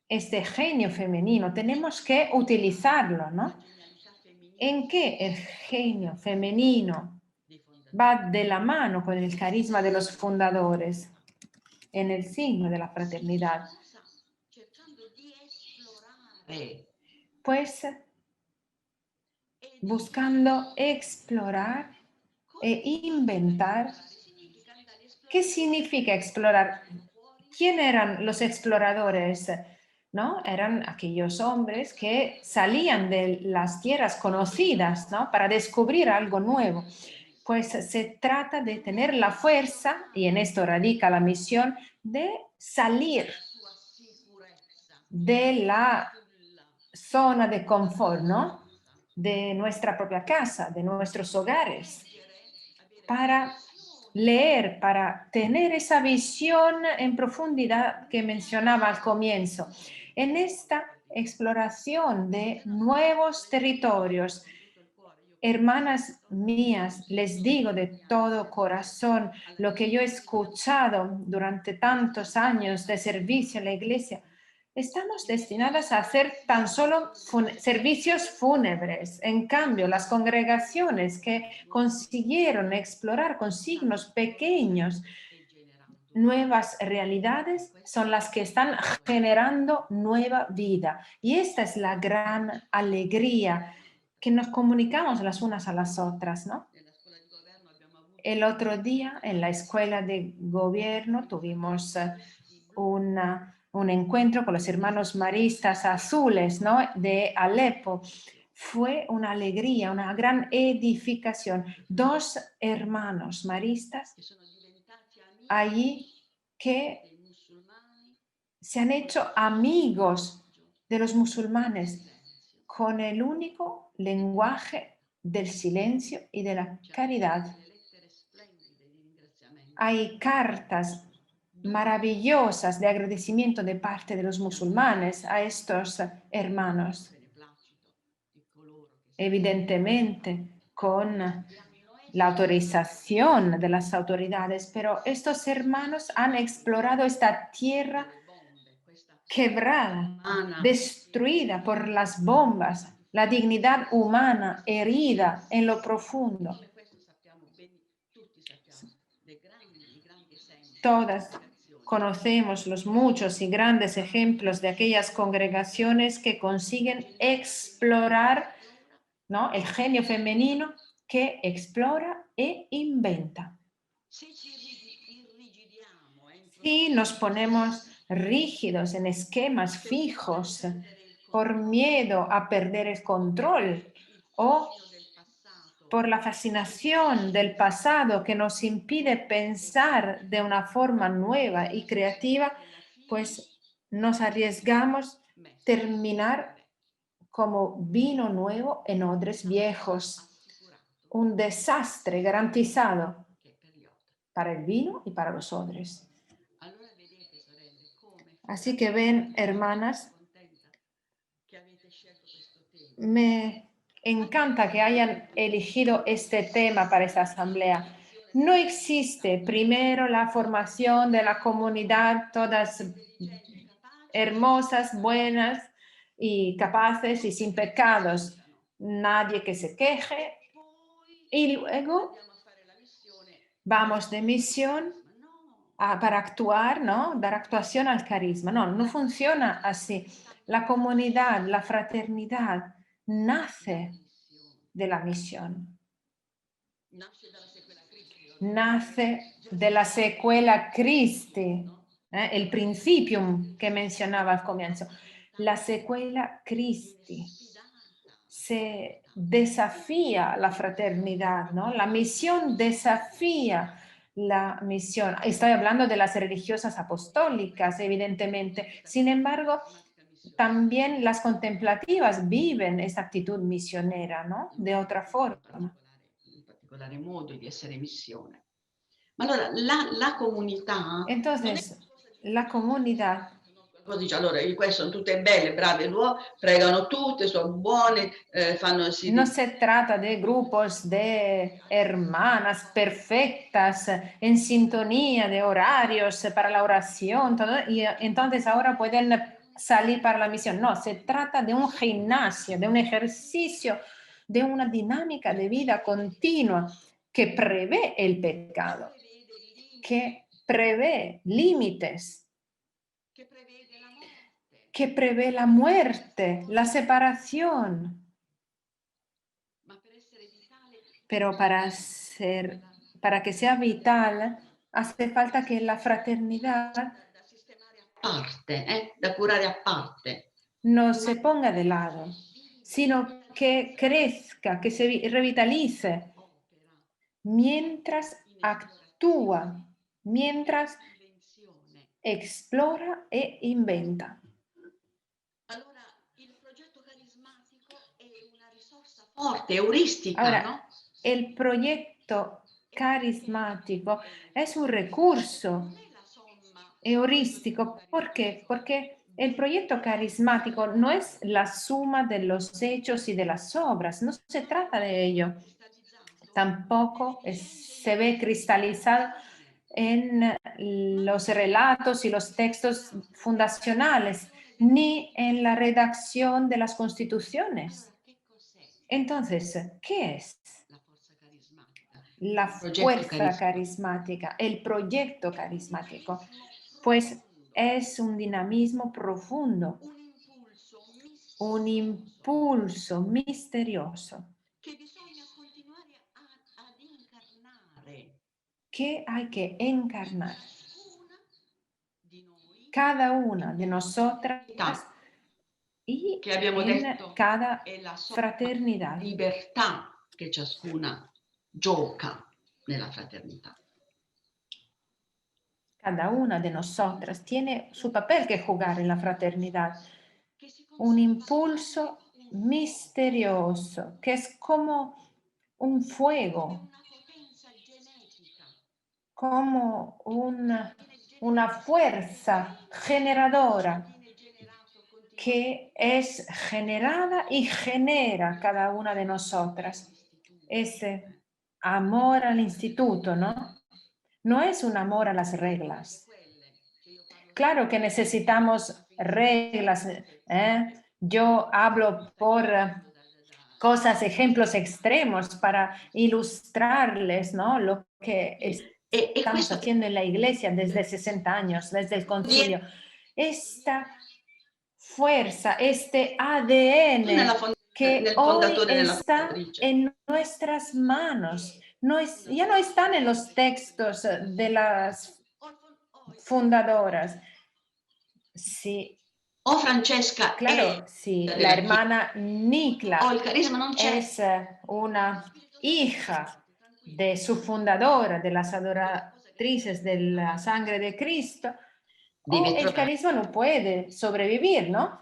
este genio femenino tenemos que utilizarlo, ¿no? ¿En qué el genio femenino va de la mano con el carisma de los fundadores? En el signo de la fraternidad. Pues buscando explorar e inventar. ¿Qué significa explorar? ¿Quién eran los exploradores? ¿No? Eran aquellos hombres que salían de las tierras conocidas, ¿no?, para descubrir algo nuevo. Pues se trata de tener la fuerza, y en esto radica la misión, de salir de la zona de confort, ¿no?, de nuestra propia casa, de nuestros hogares, para leer, para tener esa visión en profundidad que mencionaba al comienzo. En esta exploración de nuevos territorios, hermanas mías, les digo de todo corazón lo que yo he escuchado durante tantos años de servicio en la iglesia. Estamos destinadas a hacer tan solo servicios fúnebres. En cambio, las congregaciones que consiguieron explorar con signos pequeños nuevas realidades son las que están generando nueva vida. Y esta es la gran alegría que nos comunicamos las unas a las otras, ¿no? El otro día en la escuela de gobierno tuvimos un encuentro con los hermanos maristas azules, ¿no?, de Alepo. Fue una alegría, una gran edificación. 2 hermanos maristas allí que se han hecho amigos de los musulmanes con el único lenguaje del silencio y de la caridad. Hay cartas maravillosas de agradecimiento de parte de los musulmanes a estos hermanos. Evidentemente, con la autorización de las autoridades, pero estos hermanos han explorado esta tierra quebrada, destruida por las bombas, la dignidad humana herida en lo profundo. Todas conocemos los muchos y grandes ejemplos de aquellas congregaciones que consiguen explorar, ¿no?, el genio femenino que explora e inventa. Si nos ponemos rígidos en esquemas fijos por miedo a perder el control o por la fascinación del pasado que nos impide pensar de una forma nueva y creativa, pues nos arriesgamos a terminar como vino nuevo en odres viejos. Un desastre garantizado para el vino y para los odres. Así que ven, hermanas, me encanta que hayan elegido este tema para esta asamblea. No existe primero la formación de la comunidad, todas hermosas, buenas y capaces y sin pecados. Nadie que se queje. Y luego vamos de misión para actuar, ¿no?, dar actuación al carisma. No, no funciona así. La comunidad, la fraternidad nace de la misión. Nace de la sequela Christi, el principium que mencionaba al comienzo. La sequela Christi. Se desafía la fraternidad, ¿no? La misión desafía la misión. Estoy hablando de las religiosas apostólicas, evidentemente. Sin embargo, también las contemplativas viven esa actitud misionera, ¿no?, de otra forma. Un particolare modo di essere missione. Ma allora la comunità non è Entonces, la comunidad qualcosa dice: "Allora queste sono tutte belle, brave pregano tutte, son buone, fanno no se trata de grupos de hermanas perfectas en sintonía de horarios para la oración, todo, y entonces ahora pueden salir para la misión. No, se trata de un gimnasio, de un ejercicio, de una dinámica de vida continua que prevé el pecado, que prevé límites, che prevede la morte". que prevé la muerte, la separación. Ma per essere vitale Pero para que sea vital, hace falta que la fraternidad da sistemare a parte, da curare a parte. no se ponga de lado, sino que crezca, que se revitalice Opera mientras actúa, mientras invenzione. explora e inventa. Allora il progetto carismatico è una risorsa forte, euristica, Ahora, no? el proyecto carismático es un recurso Non è la somma heurístico. ¿Por qué? Porque el proyecto carismático no es la suma de los hechos y de las obras, no se trata de ello. cristallizzato Tampoco se ve cristalizado en los relatos y los textos fundacionales, ni en la redacción de las constituciones. allora che cos'è Entonces, ¿qué es la forza carismatica? la Il progetto fuerza carismatico. carismática, el proyecto Un carismático? dinamismo Pues profondo, es un dinamismo profundo, un un impulso misterioso che bisogna continuare ad incarnare que hay que encarnar. ciascuna di noi Cada una de nosotras y che abbiamo en detto cada è la somma fraternidad. libertà che ciascuna gioca nella fraternità. Cada una de nosotras tiene su papel que jugar en la fraternidad. Che si Un conserva impulso un misterioso que es como un fuego, una potenza genetica como viene una generata fuerza generadora viene generato continuamente que es generada y genera cada una de nosotras. Ese amor al instituto, ¿no? No es un amor a las reglas. Claro que necesitamos reglas. Yo hablo por cosas, ejemplos extremos para ilustrarles, ¿no? Lo que e estamos questo haciendo en la iglesia desde 60 años, desde el concilio. Esta fuerza, este nella ADN que nel hoy fondatore e nella está fondatrice. en nuestras manos. No ya no están en los textos de las fundadoras. Sí, O Francesca è claro, sí, la della Chiesa, hermana o Nicla il carisma non c'è. es una hija de su fundadora, de las adoratrices de la sangre de Cristo, o Devi el trovare. carisma no puede sobrevivir, ¿no?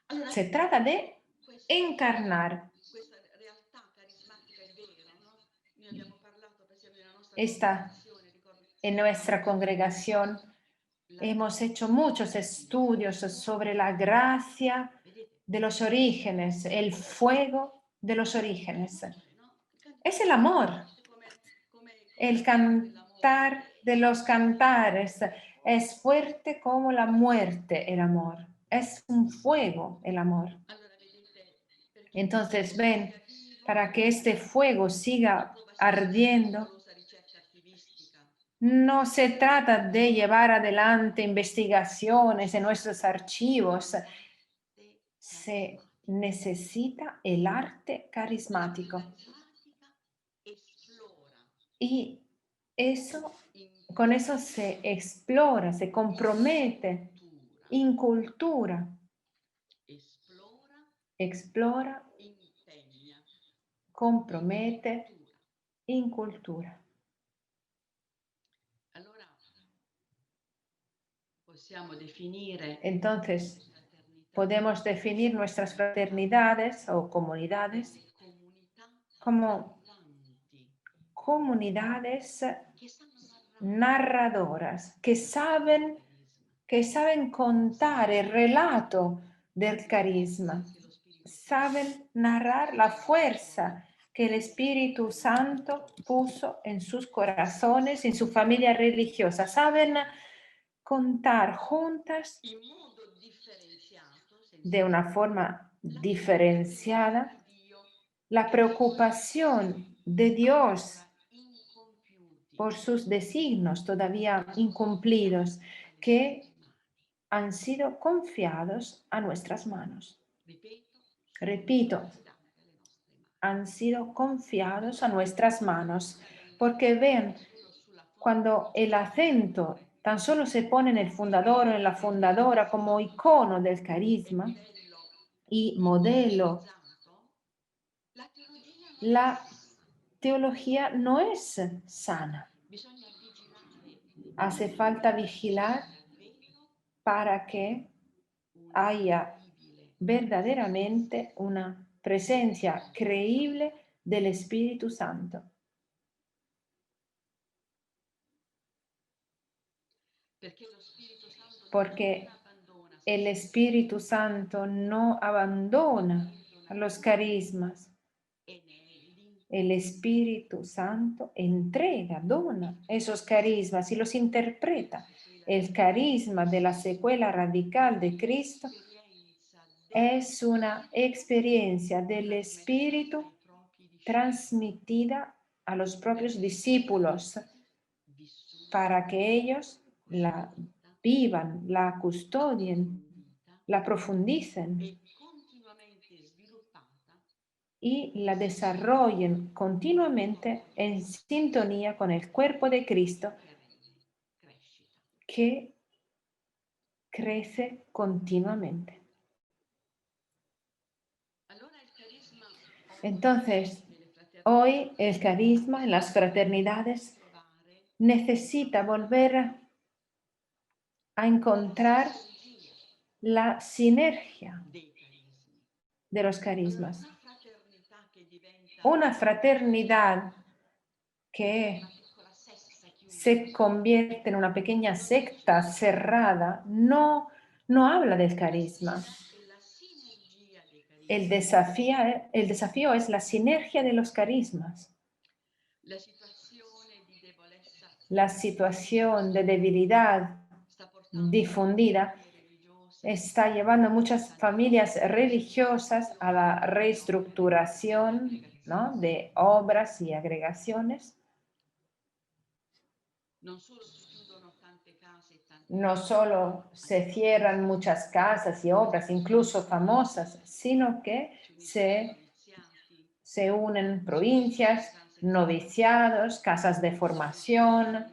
Allora, Se trata de encarnar. questa realtà carismatica è vera, no? Noi abbiamo parlato, per esempio, nella nostra Esta, congregazione, ricordo, en nuestra congregación hemos hecho muchos estudios sobre la gracia vedete, de los orígenes, el fuego de los orígenes. no? Es el amor, el cantar de los cantares. Es fuerte como la muerte el amor. Es un fuego el amor. Allora, vedete, perché Entonces, ven, para que este fuego siga ardiendo, ricerca archivistica, no se trata de llevar adelante investigaciones en nuestros archivos. Se necesita el arte carismático. esplora, Y eso, con eso se explora, se compromete, incultura, esplora, explora, impegna, compromete, incultura. Allora possiamo definire Entonces, fraternità podemos definir nuestras fraternidades o comunidades comunità como narranti comunidades che sanno narradoras que saben contar el relato del carisma, saben narrar la fuerza que el Espíritu Santo puso en sus corazones, en su familia religiosa, saben contar juntas de una forma diferenciada la preocupación de Dios por sus designios todavía incumplidos que han sido confiados a nuestras manos. Repito, han sido confiados a nuestras manos, porque ven, cuando el acento tan solo se pone en el fundador o en la fundadora como icono del carisma y modelo, la teología no es sana. Hace falta vigilar para que haya verdaderamente una presencia creíble del Espíritu Santo. Porque el Espíritu Santo no abandona los carismas. El Espíritu Santo entrega, dona esos carismas y los interpreta. El carisma de la secuela radical de Cristo es una experiencia del Espíritu transmitida a los propios discípulos para que ellos la vivan, la custodien, la profundicen y la desarrollen continuamente en sintonía con el cuerpo de Cristo que crece continuamente. Entonces, hoy el carisma en las fraternidades necesita volver a encontrar la sinergia de los carismas. Una fraternidad que se convierte en una pequeña secta cerrada no habla del carisma. El desafío es la sinergia de los carismas. La situación de debilidad difundida está llevando a muchas familias religiosas a la reestructuración, ¿no?, de obras y agregaciones. No solo se cierran muchas casas y obras, incluso famosas, sino que se unen provincias, noviciados, casas de formación,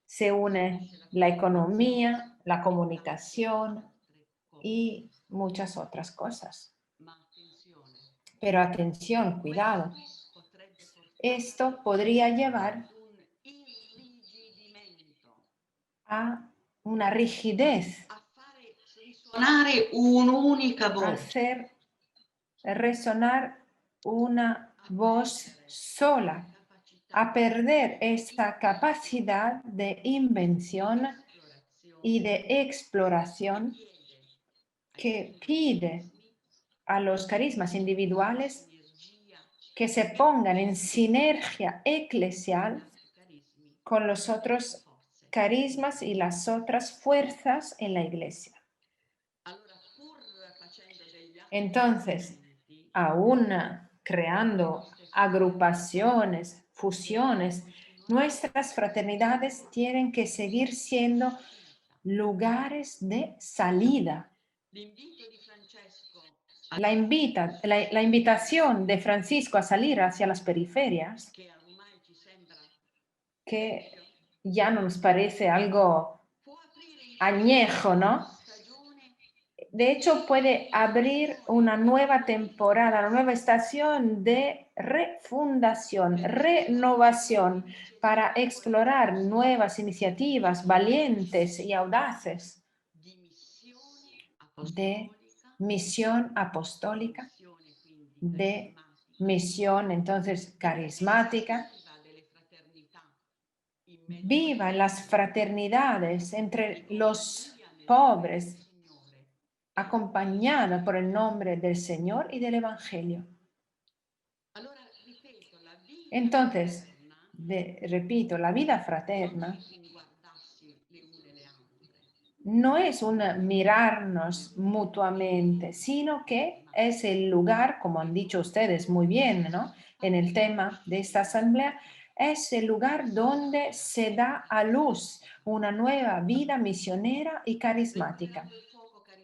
se une la economía, la comunicación y muchas otras cosas. Pero atención, cuidado. Esto podría llevar a una rigidez, hacer resonar una voz sola, a perder esa capacidad de invención y de exploración que pide a los carismas individuales que se pongan en sinergia eclesial con los otros carismas y las otras fuerzas en la iglesia. Entonces, aún creando agrupaciones, fusiones, nuestras fraternidades tienen que seguir siendo lugares de salida. La invitación de Francisco a salir hacia las periferias, que ya nos parece algo añejo, ¿no? De hecho, puede abrir una nueva temporada, una nueva estación de refundación, renovación, para explorar nuevas iniciativas valientes y audaces de misión apostólica, de misión entonces carismática, viva en las fraternidades entre los pobres, acompañada por el nombre del Señor y del Evangelio. Entonces, repito, la vida fraterna no es un mirarnos mutuamente, sino que es el lugar, como han dicho ustedes muy bien, ¿no?, en el tema de esta asamblea, es el lugar donde se da a luz una nueva vida misionera y carismática,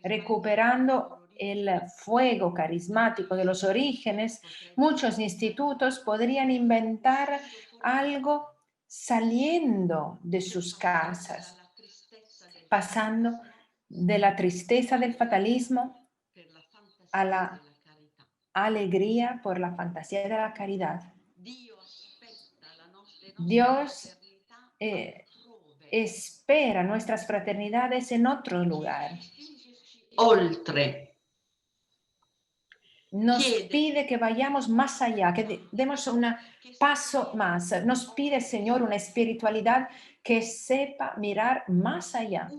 recuperando el fuego carismático de los orígenes. Muchos institutos podrían inventar algo saliendo de sus casas, pasando de la tristeza del fatalismo a la alegría por la fantasía de la caridad. Dios espera nuestras fraternidades en otro lugar. Oltre. Nos pide que vayamos más allá, que demos un paso más. Nos pide, Señor, una espiritualidad que sepa mirar más allá.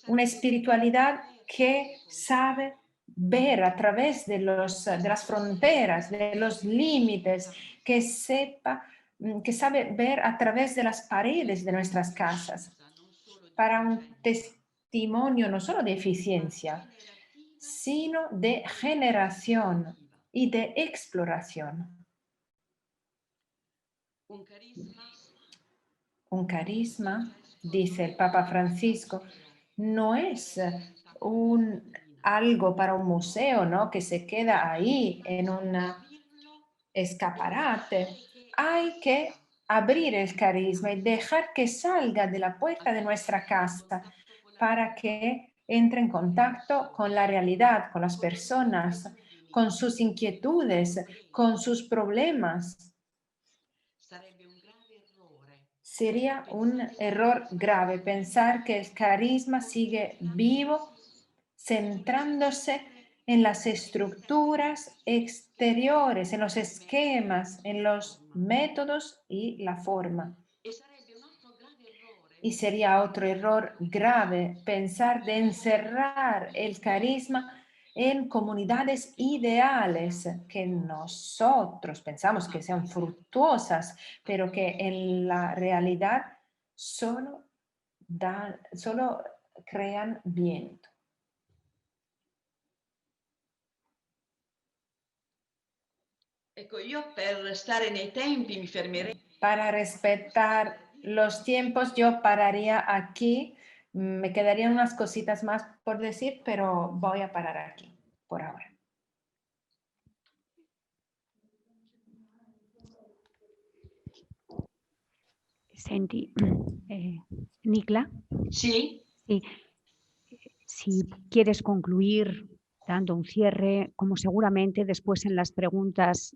Una espiritualidad que sabe ver a través de las fronteras, de los límites, que sabe ver a través de las paredes de nuestras casas, para un testimonio no solo de eficiencia, sino de generación y de exploración. Un carisma, dice el Papa Francisco, no es algo para un museo, ¿no?, que se queda ahí en un escaparate. Hay que abrir el carisma y dejar que salga de la puerta de nuestra casa para que entre en contacto con la realidad, con las personas, con sus inquietudes, con sus problemas. Sería un error grave pensar que el carisma sigue vivo, centrándose en las estructuras exteriores, en los esquemas, en los métodos y la forma. Y sería otro error grave pensar de encerrar el carisma en comunidades ideales que nosotros pensamos que sean fructuosas, pero que en la realidad solo crean viento. Ecco, io per stare nei tempi mi fermerei. Para respetar los tiempos, yo pararía aquí. Me quedarían unas cositas más por decir, pero voy a parar aquí por ahora. Senti, Nicla, Sì? sí, si quieres concluir dando un cierre, como seguramente después en las preguntas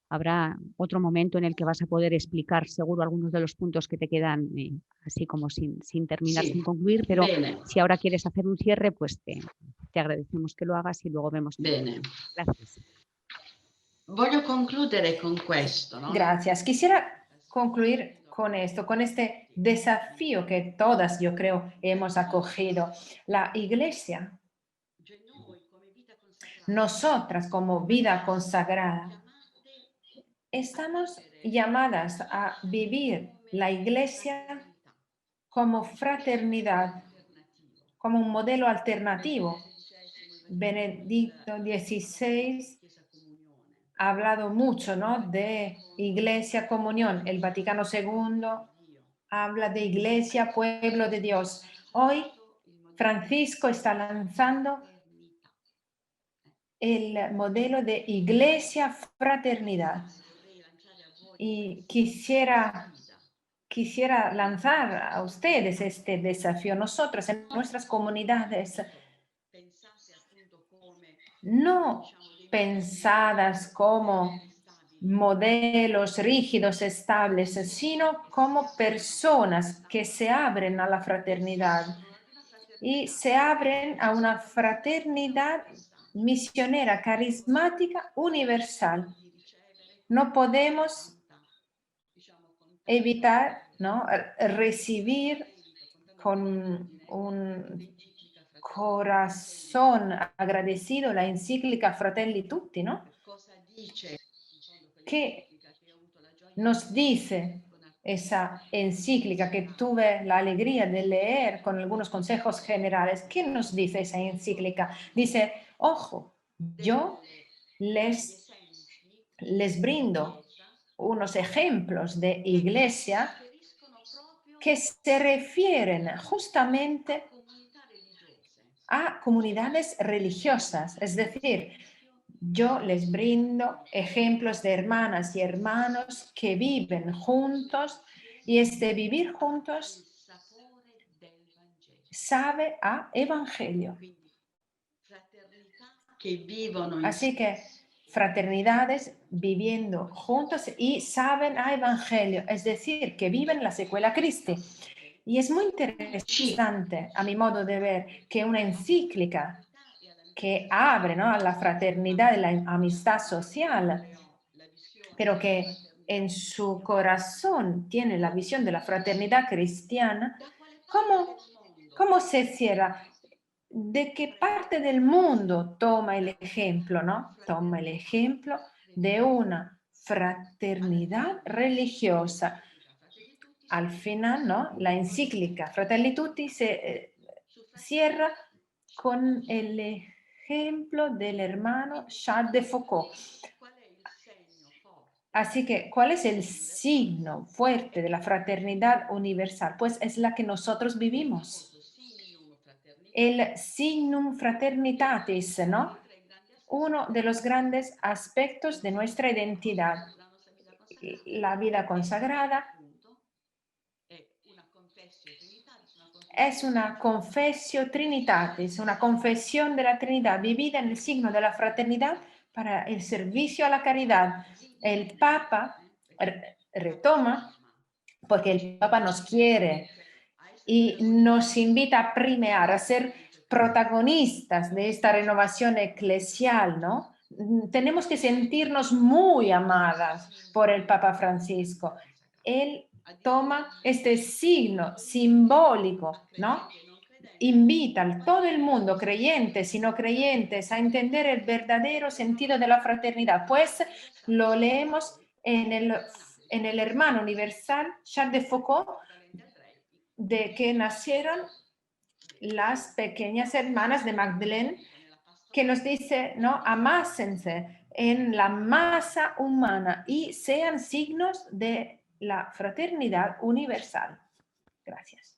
habrá otro momento en el que vas a poder explicar seguro algunos de los puntos que te quedan así como sin terminar, Sì. sin concluir, pero Bene. si ahora quieres hacer un cierre, pues te agradecemos que lo hagas y luego vemos. Bene. Gracias. Voglio concludere con questo, ¿no? Gracias. Quisiera concluir con esto, con este desafío que todas, yo creo, hemos acogido. La Iglesia, nosotras como vida consagrada, estamos llamadas a vivir la Iglesia como fraternidad, como un modelo alternativo. Benedicto XVI ha hablado mucho, ¿no?, de Iglesia Comunión. El Vaticano II habla de Iglesia Pueblo de Dios. Hoy Francisco está lanzando el modelo de Iglesia Fraternidad. Y quisiera lanzar a ustedes este desafío. Nosotros en nuestras comunidades, no pensadas como modelos rígidos, estables, sino como personas que se abren a la fraternidad y se abren a una fraternidad misionera, carismática, universal. No podemos evitar, ¿no?, recibir con un corazón agradecido la encíclica Fratelli Tutti, ¿no? ¿Qué nos dice esa encíclica que tuve la alegría de leer con algunos consejos generales? ¿Qué nos dice esa encíclica? Dice, ojo, yo les brindo unos ejemplos de iglesia que se refieren justamente a comunidades religiosas. Es decir, yo les brindo ejemplos de hermanas y hermanos que viven juntos y este vivir juntos sabe a evangelio. Así que fraternidades viviendo juntos y saben a evangelio, es decir, que viven la secuela Christi. Y es muy interesante, a mi modo de ver, que una encíclica que abre, ¿no?, a la fraternidad y la amistad social, pero que en su corazón tiene la visión de la fraternidad cristiana, ¿cómo se cierra? ¿De qué parte del mundo toma el ejemplo, no? Toma el ejemplo de una fraternidad religiosa. Al final, ¿no?, la encíclica Fratelli Tutti se cierra con el ejemplo del hermano Charles de Foucault. Así que, ¿cuál es el signo fuerte de la fraternidad universal? Pues es la que nosotros vivimos. El signum fraternitatis, ¿no? Uno de los grandes aspectos de nuestra identidad. La vida consagrada es una confessio trinitatis, una confesión de la Trinidad vivida en el signo de la fraternidad para el servicio a la caridad. El Papa retoma, porque el Papa nos quiere y nos invita a primear, a ser protagonistas de esta renovación eclesial, ¿no? Tenemos que sentirnos muy amadas por el Papa Francisco. Él toma este signo simbólico, ¿no? Invita a todo el mundo, creyentes y no creyentes, a entender el verdadero sentido de la fraternidad. Pues lo leemos en el hermano universal Charles de Foucault, de que nacieron las pequeñas hermanas de Magdalene, que nos dice, ¿no?, amásense en la masa humana y sean signos de la fraternidad universal. Gracias.